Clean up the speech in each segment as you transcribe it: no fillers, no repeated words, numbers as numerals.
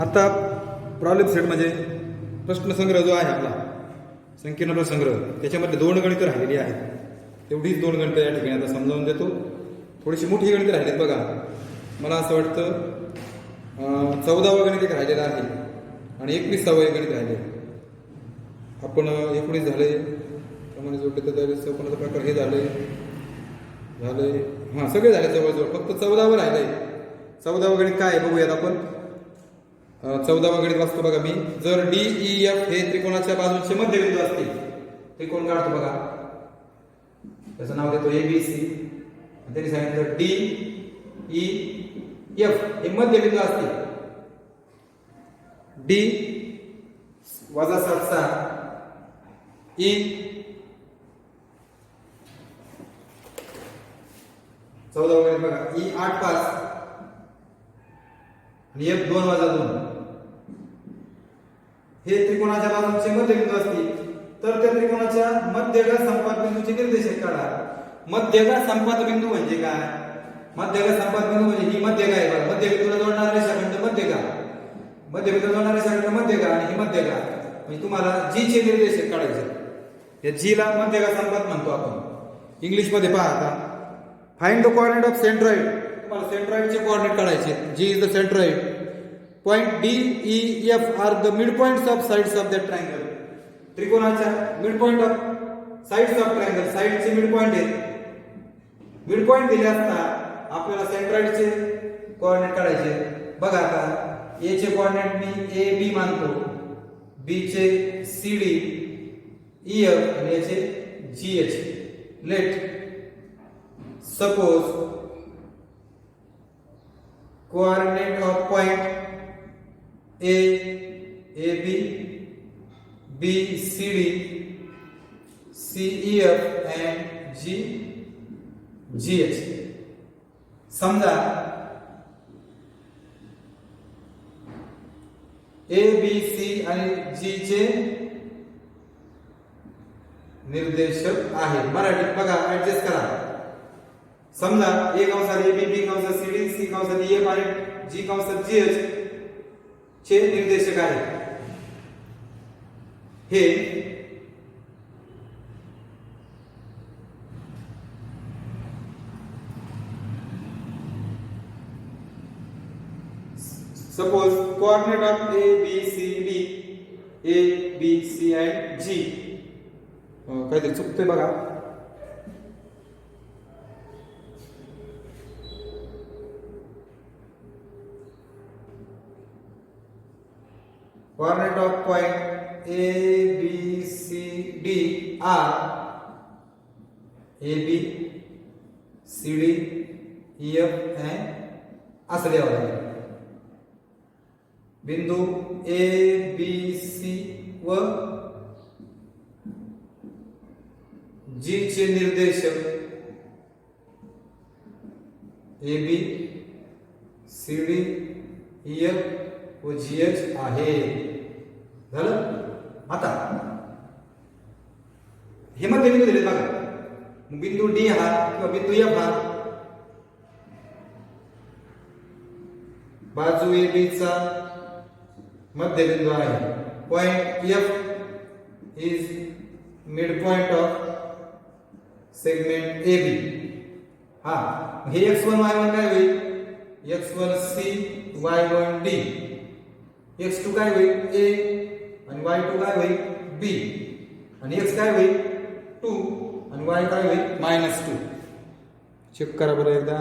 आता problem set म्हणजे प्रश्नसंग्रह जो आहे आपला संकीर्ण प्रश्नसंग्रह त्याच्यामध्ये 2 गणितं राहिलेली आहेत. तेवढीच 2 गणितं या ठिकाणी आता समजावून देतो. थोडीशी मोठी गणितं राहिलीत बघा. मला असं वाटतं 14वं गणित एक राहिलेलं आहे आणि 21वं गणित राहिले. आपण 19 झाले प्रमाणे जोडले तर 54चा प्रकार हे झाले हां सगळे झाले जवळजवळ. फक्त 14वं राहिलंय. 14वं गणित काय आहे बघूयात आपण. 14वं गणित वाचतो बघा मी. जर डी ई एफ हे त्रिकोणाच्या बाजूचे मध्यबिंदू असतील, त्रिकोण काढतो बघा, त्याचं नाव देतो ABC. त्यांनी सांगितलं डी ई एफ हे मध्यबिंदू असतील. डी वजा 7 ई 14वं गणित बघा. ई 8 5 आणि F 2 वजा 2 हे त्रिकोणाच्या बाजूचे मध्यबिंदू असतील तर त्या त्रिकोणाच्या मध्यगा संपात बिंदूचे निर्देशक काढा. मध्यगा संपात बिंदू म्हणजे काय? मध्यगा संपात बिंदू म्हणजे ही मध्यगा आहे बघा. मध्यबिंदूला जोडणारा रेषाखंड मध्यगा, मध्यबिंदूला जोडणारा रेषाखंड मध्यगा आणि ही मध्यगा म्हणजे तुम्हाला जी चे निर्देशक काढायचे. या जी ला मध्यगा संपात म्हणतो आपण. इंग्लिश मध्ये पहा आता. Find the coordinate of centroid. तुम्हाला सेंट्रॉइडचे कोऑर्डिनेट काढायचे. G is the centroid. Point D E F are the mid points of sides of that triangle. त्रिकोणाच्या mid point of sides of triangle, साइडचे मिड पॉइंट आहेत. Mid point दिले असता आपल्याला सेंट्रॉइडचे coordinate काढायचे. बघा आता ए चे कोऑर्डिनेट मी ए बी मानतो, बी चे सी डी ई एफ आणि ए चे G H. Let suppose coordinate of point A, AB, B, CD, C, E, F and G, G, H. समजा A, B, C आणि G चे निर्देशक आहेत. मराठीत बघा ऍडजस्ट करा. समजा ए कंसात ए बी कंसात सी डी सी कंसात ई एफ आणि जी कंसात जी एच चे निर्देशक आहेत. हे suppose coordinate of A B C D A B C and G. काहीतरी चुकतंय बघा. Coordinate of point A, B, C, D are A, B, C, D, E, F and असं द्यावं लागेल. बिंदू A, B, C व G चे निर्देशक A, B, C, D, E, F व G, H आहे. झालं. आता हे मध्यबिंदू दिले बघा. बिंदू डी हा किंवा बिंदू एफ हा बाजू ए बी चा मध्यबिंदू आहे. Point F is mid point of segment A B. हा हे x1 y1 काय होईल? x1 c y1 d. x2 काय होईल? a आणि y2 काय होईल? b. आणि x काय होईल? 2 आणि y काय होईल? -2. चेक करा बरं एकदा.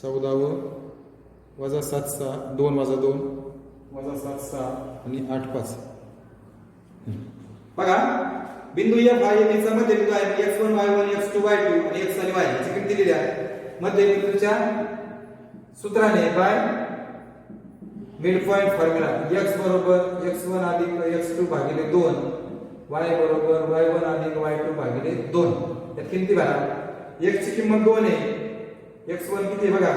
14 वजा 7 2 वजा 2 वजा 7 आणि 8 5. बघा बिंदू F हा A चा मध्यबिंदू आहे. x1 y1 x2 y2 आणि x आणि y ची किंमत दिलेली आहे. मध्यबिंदूच्या सूत्राने by mid point formula x बरोबर x1 अधिक x2 भागिले 2 y बरोबर y1 अधिक y2 भागिले 2. यात किती भरा. x ची किंमत 2 आहे. x1 किती बघा.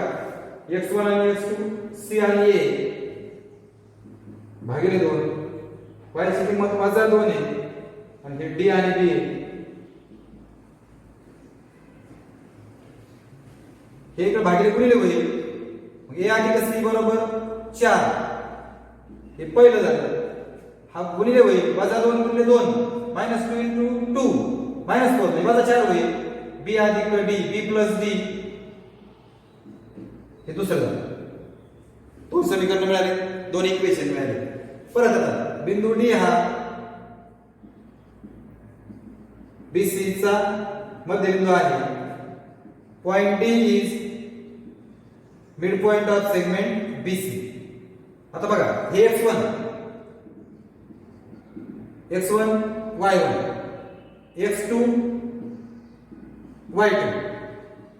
x1 आणि x2 c आणि a भागिले 2. y ची किंमत -2 आहे आणि हे d आणि b आहे. हे इकडे भागिले गुणिले होईल. मग a अधिक c बरोबर 4 हे पहिलं झालं. हा गुणिले होईल -2 गुणिले 2 -2 × 2 -4 म्हणजे -4 होईल. b अधिक d b प्लस d हे दुसरं झालं. दोन समीकरण मिळाले, दोन इक्वेशन मिळाले. परत आता बिंदू D हा BC चा मध्यबिंदू आहे. Point D is mid point of segment BC. आता बघा हे x1 y1 x2 y2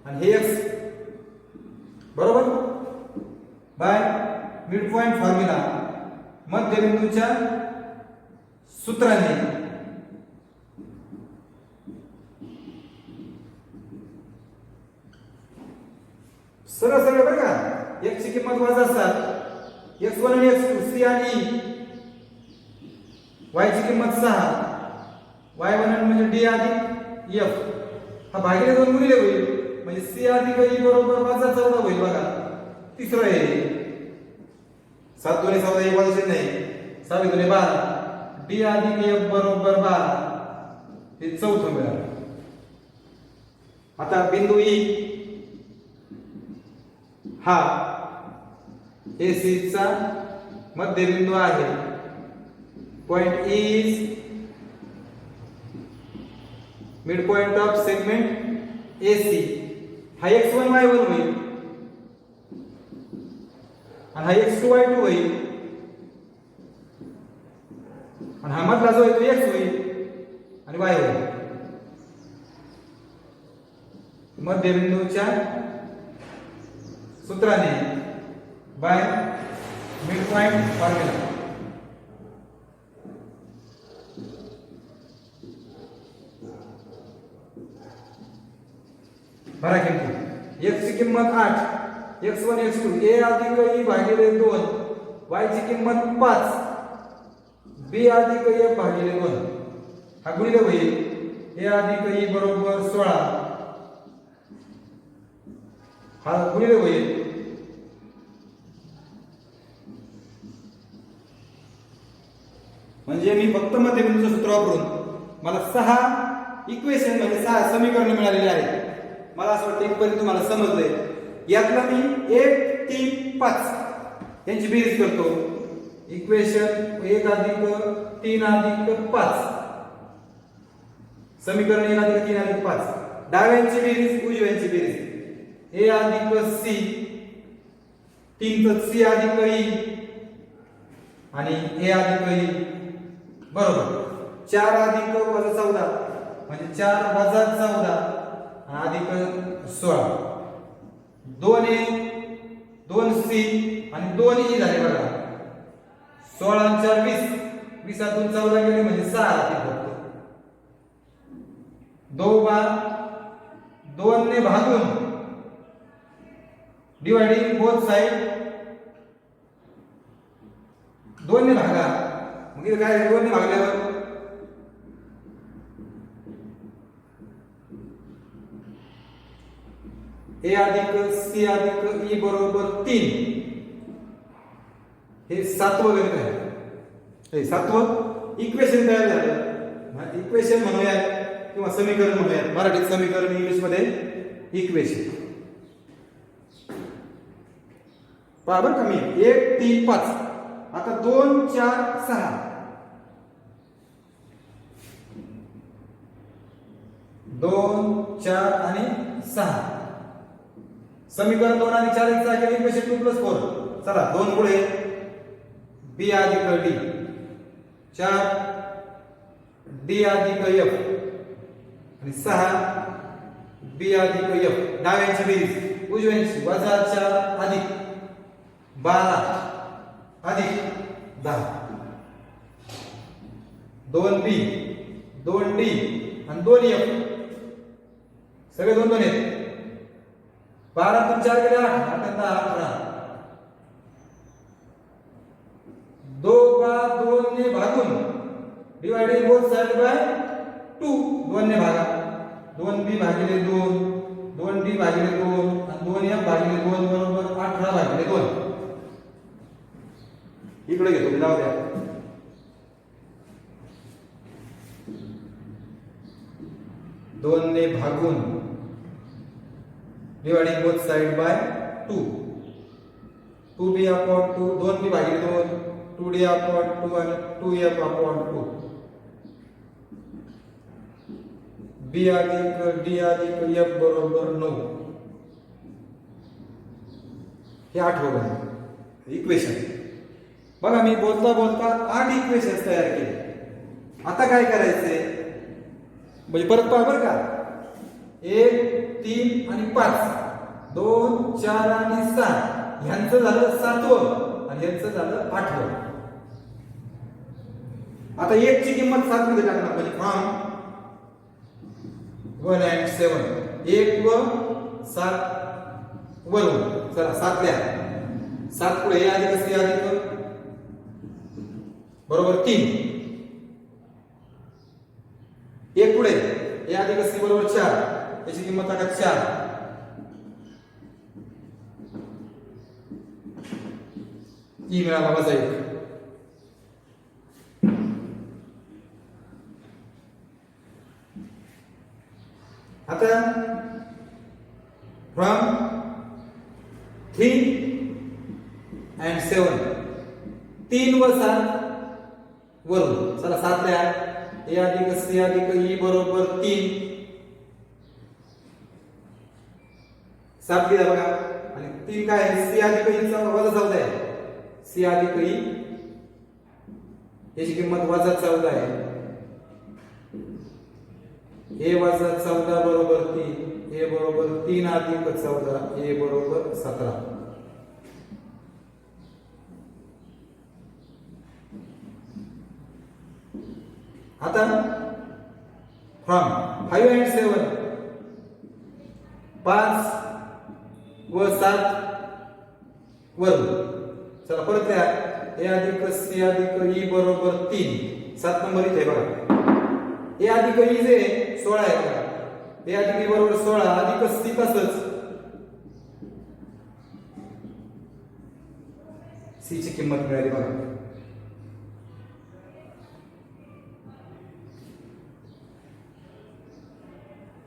आणि हे x बरोबर. बाय मिड पॉइंट फॉर्म्युला मध्यबिंदूच्या सूत्राने सरळ सरळ बरं का, x ची किंमत वजा 7, x1 आणि x2 c आणि y ची किंमत 6, y1 म्हणजे d अधिक f हा भागिले 2 गुणिले होईल म्हणजे c अधिक e बरोबर -14 होईल. बघा तिसरं आहे 7 2 14 एक वाजून नाही 6 2 12 d अधिक f बरोबर 12 हे चौथं मिळालं. आता बिंदू E हा AC चा मध्यबिंदू आहे. Point E is mid point of segment AC. हा x1 y1 होईल आणि हा x2 y2 होईल आणि हा मधला जो आहे तो x होईल आणि y होईल. मध्यबिंदूच्या सूत्राने बाय मिड पॉइंट फॉर्म्युला भरा किंमत. x ची किंमत 8, x1 x2 a अधिक e भागिले 2, y ची किंमत 5, b अधिक f भागिले 2 हा गुणिले होईल a अधिक e बरोबर 16 हा गुणिले होईल म्हणजे मी फक्त मध्यबिंदूचं सूत्र वापरून मला 6 इक्वेशन म्हणजे 6 समीकरण मिळालेले आहेत. मला असं वाटतं इथपर्यंत तुम्हाला समजलंय. यातला मी 1 3 5 यांची बेरीज करतो. इक्वेशन 1 अधिक 3 अधिक 5 समीकरण 1 अधिक 3 अधिक 5 डाव्यांची बेरीज उजव्यांची बेरीज a अधिक c 3 तर c अधिक e आणि a अधिक e बरोबर 4 अधिक वजा 14 म्हणजे 4 वजा 14 अधिक 16 2a 2c आणि 2e झाले बघा 16 आणि 4 20 20 आतून 14 गेले म्हणजे 6 अधिक फक्त 2 ने भागून डिवाइडिंग बोथ साइड 2 ने भागा मग इथे काय 2 ने भागल्यावर a अधिक c अधिक e बरोबर 3 हे 7वं गणित आहे. हे 7वं इक्वेशन तयार झालं. इक्वेशन म्हणूया किंवा समीकरण म्हणूया. मराठीत समीकरण, इंग्लिश मध्ये इक्वेशन. पहा बरं का मी 1 3 5 आता 2 4 6 2 4 आणि 6 समीकरण 2 आणि 4 चा केलं इक्वेशन 2 + 4. चला 2 पुढे b अधिक d 4 d अधिक f आणि 6 b अधिक f डाव्यांची बेरीज उजव्यांची वजा 4 अधिक 12 अधिक 10 2b 2d आणि 2f सगळे 2 2 आहेत. 12 तून 4 गेले 8 8 आणि 10 11 2 बा 2 ने भागून डिवाइडेड बोथ साइड बाय 2 2 ने भागा 2b भागिले 2 2d भागिले 2 आणि 2f भागिले 2 बरोबर 18 भागिले 2 इकडे घेतो मी, जाऊ द्या. दोन ने भागून dividing both side by 2. 2b upon 2, 2b भागिले 2, 2d अपॉन 2 आणि 2f अपॉन 2. b अधिक d अधिक f बरोबर 9. हे आठवलं इक्वेशन. बघा मी बोलता बोलता 8 इक्वेशन तयार केले. आता काय करायचंय म्हणजे परत पहा बरं का. 1 3 आणि 5, 2 4 आणि 6 ह्यांचं झालं 7वं आणि ह्यांचं झालं 8वं. आता 1 ची किंमत 7 मध्ये टाकणार म्हणजे फ्रॉम 1 and 7. 1 व 7 वरून चला 7 लिहा. 7 पुढे हे अधिक सी अधिक बरोबर 3. 1 पुढे हे अधिक सी बरोबर 4. याची किंमत टाका 4. ई मिळाला वजा 1. आता फ्रॉम 3 and 7, 3 व 7 वरून चला 7 लिहा. ए अधिक सी अधिक ई बरोबर 3. 7 लिहा बघा. आणि 3 काय आहे, सी अधिक ई चा वजा 14 आहे. सी अधिक ई याची किंमत वजा 14 आहे. ए वजा 14 बरोबर 3. ए बरोबर 3 अधिक 14. ए बरोबर 17. आता फ्रॉम 5 and 7, 5 व 7 वरून चला परत लिहा. ए अधिक सी अधिक ई बरोबर 3. 7 नंबर इथे बघा. ए अधिक ई जे 16 आहे बघा. ए अधिक ई बरोबर 16 अधिक सी तसंच. सी ची किंमत मिळाली बघा.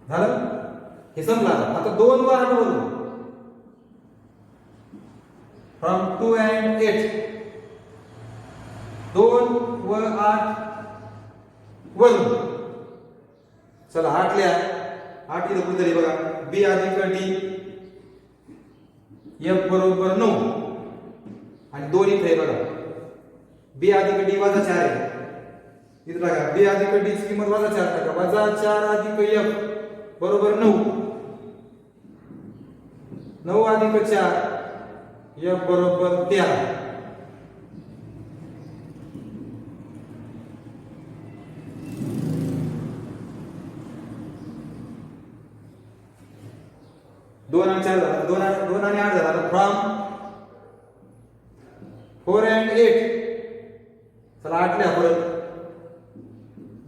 झालं हे समजलं. आता 2 व 8 वरून फ्रॉम 2 and 8, 2 व 8 वरून चला 8 लिहा. 8 इथं कुठेतरी बघा. बी अधिक डी एफ बरोबर 9 आणि 2 इथे बघा. बी अधिक डी वजा 4 आहे. इथं बघा बी अधिक डी ची किंमत वजा 4 टाका. वजा 4 अधिक एफ बरोबर 9. 9 अधिक 4 एफ बरोबर 13. दोन आणि 4 झाला. 2 आणि 8 झाला. फ्रॉम 4 and 8 चला 8 लिहा परत.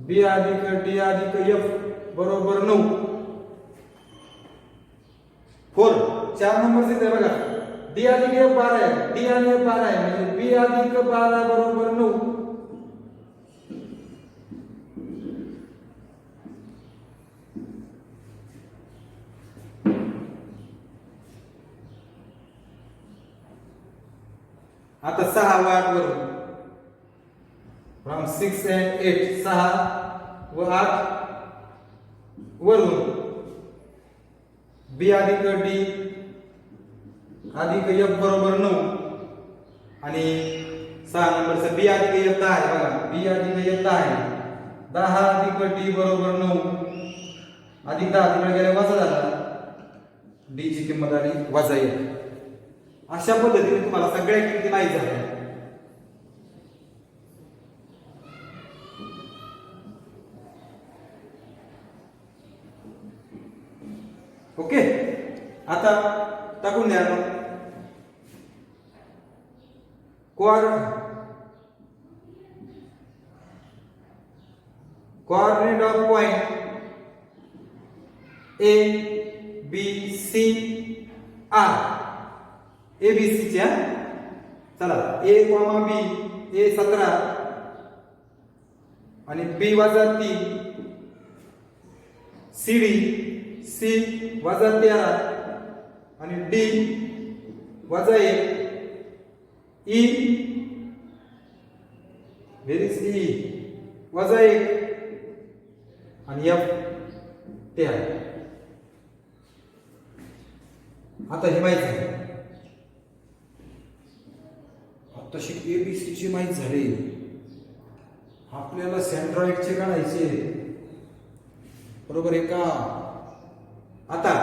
बी अधिक डी अधिक एफ बरोबर 9. 4 4 नंबर इथे बघा. डी अधिक एफ 12 आहे. डी आणि एफ 12 आहे म्हणजे बी अधिक 12 बरोबर 9. आता 6 व 8 वरून फ्रॉम 6 and 8, 6 व 8 वरून बी अधिक डी अधिक एफ बरोबर 9 आणि 6 नंबरचं बी अधिक एफ 10 आहे बघा. बी अधिक एफ 10 आहे. 10 अधिक डी बरोबर 9 अधिक 10 तिकडे गेले वजा झाला. डी ची किंमत आली वजा 1. अशा पद्धतीने तुम्हाला सगळ्या किमती माहित झाल्या. ओके. आता टाकून द्या. Coordinate of point A B C are. A B C च्या चला a, b a 17 आणि b वजा 3 cd c वजा 13 आणि d वजा 1 e व्हेरी सी वजा 1 आणि f 13. आता हे माहित आहे. आता शिक एबीसी ची माहित झाली. आपल्याला सेंट्रॉइडचे काढायचे, बरोबर आहे का? आता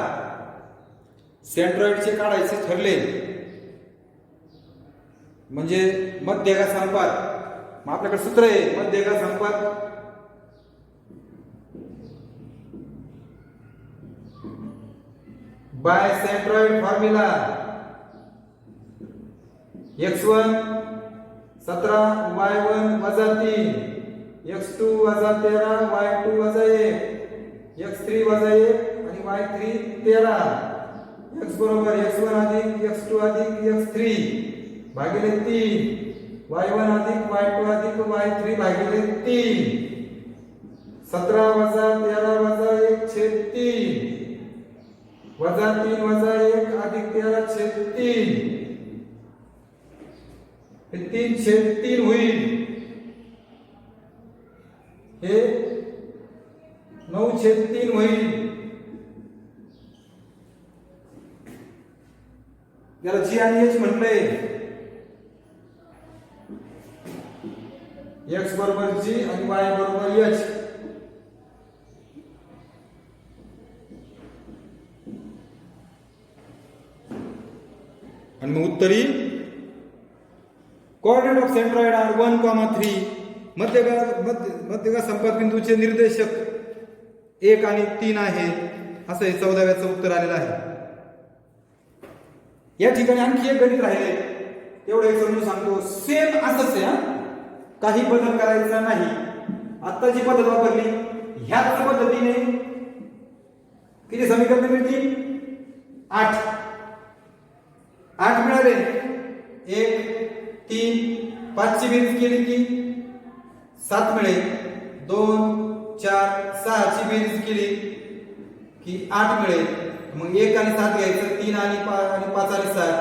सेंट्रॉइडचे काढायचे ठरले म्हणजे मध्यगा संपात. मग आपल्याकडे सूत्र आहे मध्यगा संपात bye centroid formula x1 17 y1 वजा 3 x2 वजा 13 y2 वजा 1 x3 वजा 1 आणि y3 13 x बरोबर x1 अधिक x2 अधिक x3 भागिले 3 y1 अधिक y2 अधिक y3 भागिले 3 17 वजा 13 वजा 1 छेद 3 वजा 3 वजा 1 अधिक 13 छेद 3 हे 3 छेद 3 होईल. हे 9 छेद 3 होईल. याला जी आणि एच म्हटलंय. x बरोबर जी आणि y बरोबर एच. आणि मग उत्तर येईल कोऑर्डिनेट ऑफ सेंट्रॉइड आर 1,3. मध्यगा संपात बिंदूचे निर्देशक 1 आणि 3 आहे. असं हे 14व्याचं उत्तर आलेलं आहे. या ठिकाणी आणखी एक गणित राहिले, तेवढं एक समजून सांगतो. सेम असंच आहे, काही बदल करायचा नाही. आता जी पद्धत वापरली ह्याच पद्धतीने किती समीकरण मिळतील? 8 मिळाले. 1 3 5 ची बेरीज केली की 7 मिळेल. 2 4 6 ची बेरीज केली की 8 मिळेल. मग 1 आणि 7 घ्यायचं, 3 आणि 5 आणि 7,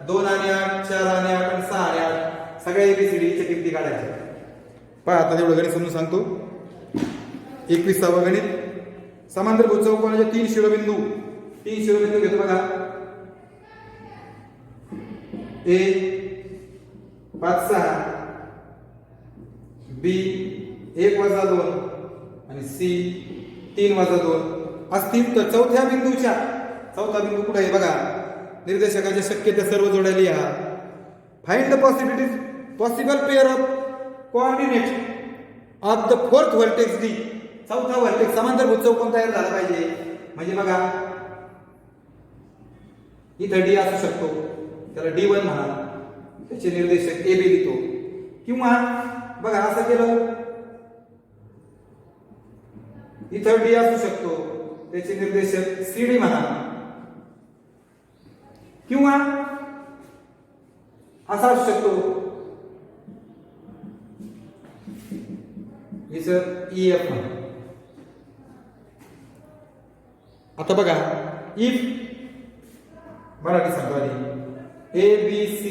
2 आणि 8, 4 आणि 8 आणि 6 आणि 8 सगळ्या एबीसीडीच्या किमती काढायच्या. पहा आता तेवढं गणित समजून सांगतो. 21वा गणित. समांतरभुज चौकोनाचे 3 शिरोबिंदू घेतो बघा. A 5 6 B 1 वजा 2 आणि C 3 वजा 2 असतील तर चौथा बिंदू कुठे आहे बघा. निर्देशकाच्या शक्यता सर्व जोड्या लिहा. Find the possible pair of coordinate of the fourth vertex D. चौथा व्हर्टेक्स समांतरभुज चौकोन तयार झाला पाहिजे. म्हणजे बघा इथं D असू शकतो, त्याला D1 म्हणा, त्याचे निर्देशक AB लिहितो. किंवा बघा असं केलं इथं D असू शकतो, त्याचे निर्देशक CD म्हणा. किंवा असा असू शकतो इथं EF म्हणा. आता बघा इफ मराठी सांगतो आधी A B C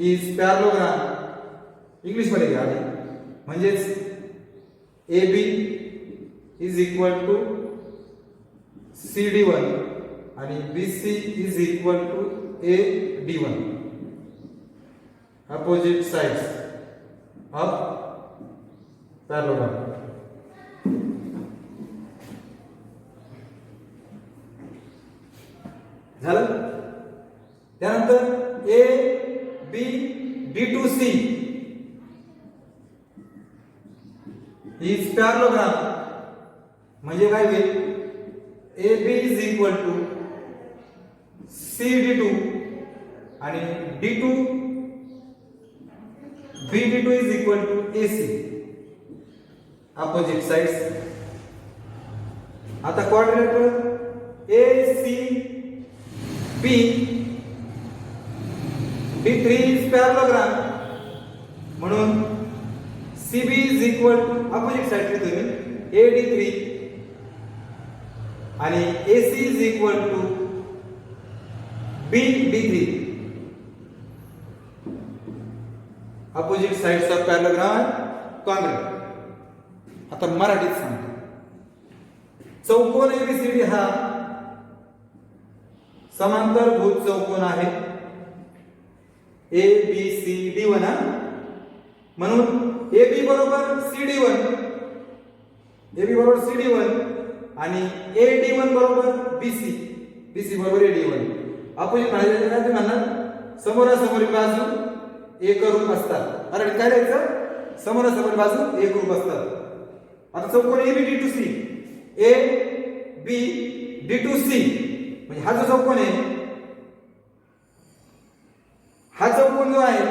is parallelogram. English मध्ये घ्या आधी. म्हणजेच AB is equal to CD1 आणि BC is equal to AD1. Opposite sides of parallelogram. झालं. त्यानंतर A B D2C is parallelogram. म्हणजे काय होईल? AB is equal to CD2 आणि D2 BD2 is equal to AC. Opposite sides. आता coordinate AC B D3 is parallelogram म्हणून CB is equal to opposite side लिहितो मी AD3 आणि AC is equal to BD3 opposite sides of parallelogram congruent. आता मराठीत सांगतो. चौकोन ABCD हा समांतरभुज चौकोन आहे. ABCD1 म्हणून AB बरोबर CD1 आणि AD1 बरोबर BC बरोबर AD1. अपोजिट म्हणायचे काय ते म्हणणार समोरासमोर बाजू एकरूप असतात. अरे काय लिहायचं समोरासमोर बाजू एकरूप असतात. आता चौकोन ABD2C ABD2C म्हणजे हा जो चौकोन आहे हा चौकोन जो आहे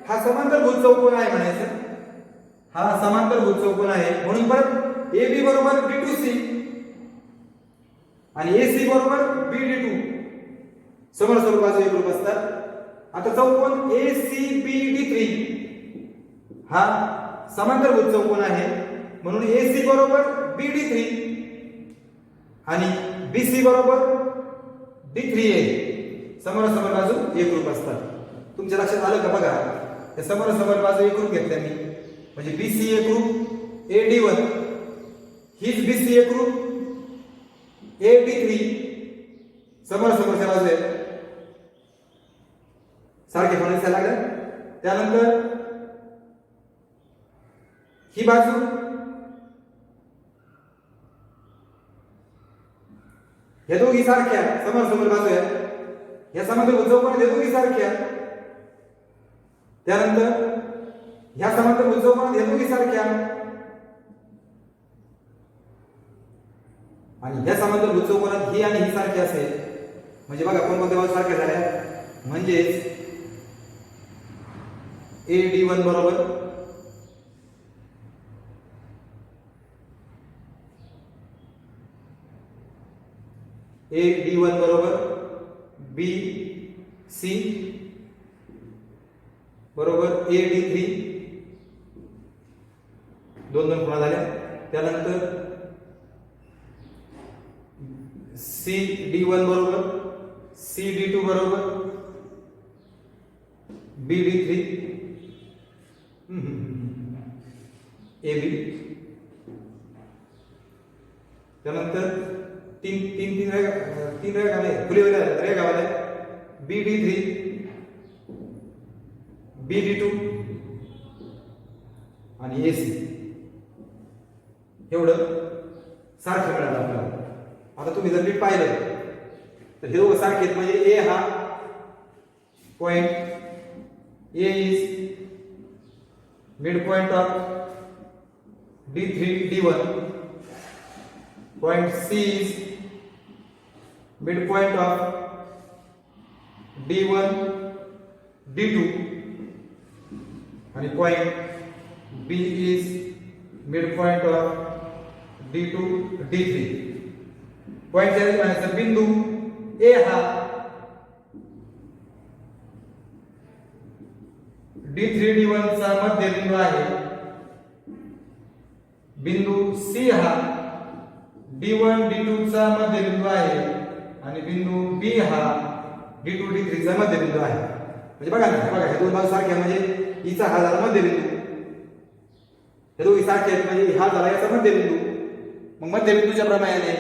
हा समांतरभुज चौकोन आहे म्हणायचं. हा समांतरभुज चौकोन आहे म्हणून परत AB बरोबर D2C आणि AC बरोबर BD2 समोरासमोर बाजू एकरूप असतात. आता चौकोन ACBD3 हा समांतरभुज चौकोन आहे म्हणून AC बरोबर BD3 आणि BC बरोबर D3A समोरासमोर बाजू एकरूप असतात. तुमच्या लक्षात आलं का बघा या समोरासमोर बाजू एकरूप घेतल्या मी म्हणजे BC एकरूप AD1 हीच BC एकरूप AD3 समोरासमोरच्या बाजू आहेत सारखे म्हणायला लागलं. त्यानंतर ही बाजू या दोघी सारख्या समोरासमोर बाजू आहेत या समांतरभुज चौकोनात या दोघी सारख्या. त्यानंतर ह्या समांतरभुज चौकोनात या दोघी सारख्या आणि ह्या समांतरभुज चौकोनात ही आणि ही सारखी असेल म्हणजे बघा कोणत्या बाजू सारख्या झाल्या म्हणजेच AD1 बरोबर AD1 बरोबर BC बरोबर AD3 दोन पुन्हा झाल्या. त्यानंतर CD1 बरोबर CD2 बरोबर BD3 AB. त्यानंतर तीन रेघा खुले रेघा वाले BD3 BD2 आणि AC एवढं सारखं मिळालं आपल्याला. आता तुम्ही जर नीट पाहिलं तर हे दोघं सारखे आहेत म्हणजे A हा point A is midpoint of D3 D1 point C is midpoint of D1 D2 and point B is midpoint of D2 D3. Point जरी म्हणायचं बिंदू A हा D3 D1 चा मध्यबिंदू आहे. बिंदू C हा D1 D2 चा मध्यबिंदू आहे आणि बिंदू B हा D2 D3 चा मध्यबिंदू आहे. म्हणजे बघा ना बघा हे दोन बाजू सारख्या म्हणजे हिचा हा झाला मध्यबिंदू हे दोघी सारखे आहेत म्हणजे हा झाला याचा मध्यबिंदू. मग मध्यबिंदूच्या प्रमाणाने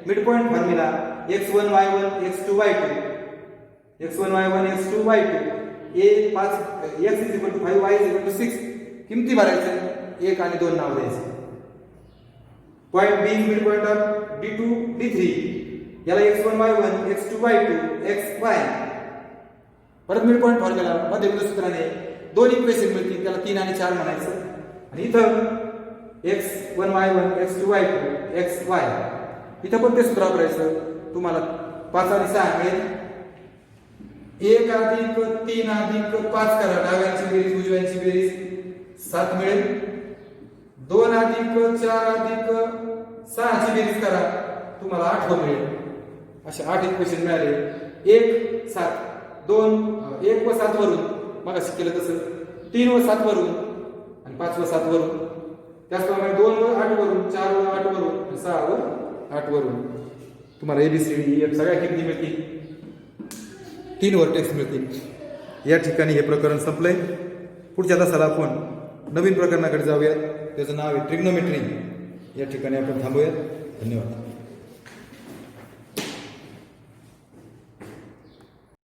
mid point formula x1 y1 x2 y2 x1 y1 x2 y2 A5 x is equal to 5 y is equal to 6 किमती भरायचं 1 आणि 2 नाव द्यायचं. Point B mid point of D2 D3 याला x1 y1 x2 y2 xy परत mid point formula मध्यबिंदू सूत्राने दोन equation मिळतील त्याला 3 आणि 4 म्हणायचं आणि इथं x1 y1 x2 y2 xy इथं पण ते सूत्र वापरायचं तुम्हाला 5 आणि 6 मिळेल. 1 अधिक 3 अधिक 5 करा डाव्यांची बेरीज उजव्यांची बेरीज 7 मिळेल. 2 अधिक 4 अधिक 6 ची बेरीज करा तुम्हाला 8 मिळेल. असे 8 इक्वेशन मिळाले. 1 7 2 1 व 7 वरून मग केलं तसं 3 व 7 वरून आणि 5 व 7 वरून त्याचप्रमाणे 2 व 8 वरून 4 व 8 वरून 6 व 8 वरून तुम्हाला ABCD EF सगळ्या किमती मिळतील 3 व्हर्टेक्स मिळतील। या ठिकाणी हे प्रकरण संपलंय। पुढच्या तासाला आपण नवीन प्रकरणाकडे जाऊयात, त्याचं नाव आहे ट्रिग्नोमेट्री। या ठिकाणी आपण थांबूयात। धन्यवाद।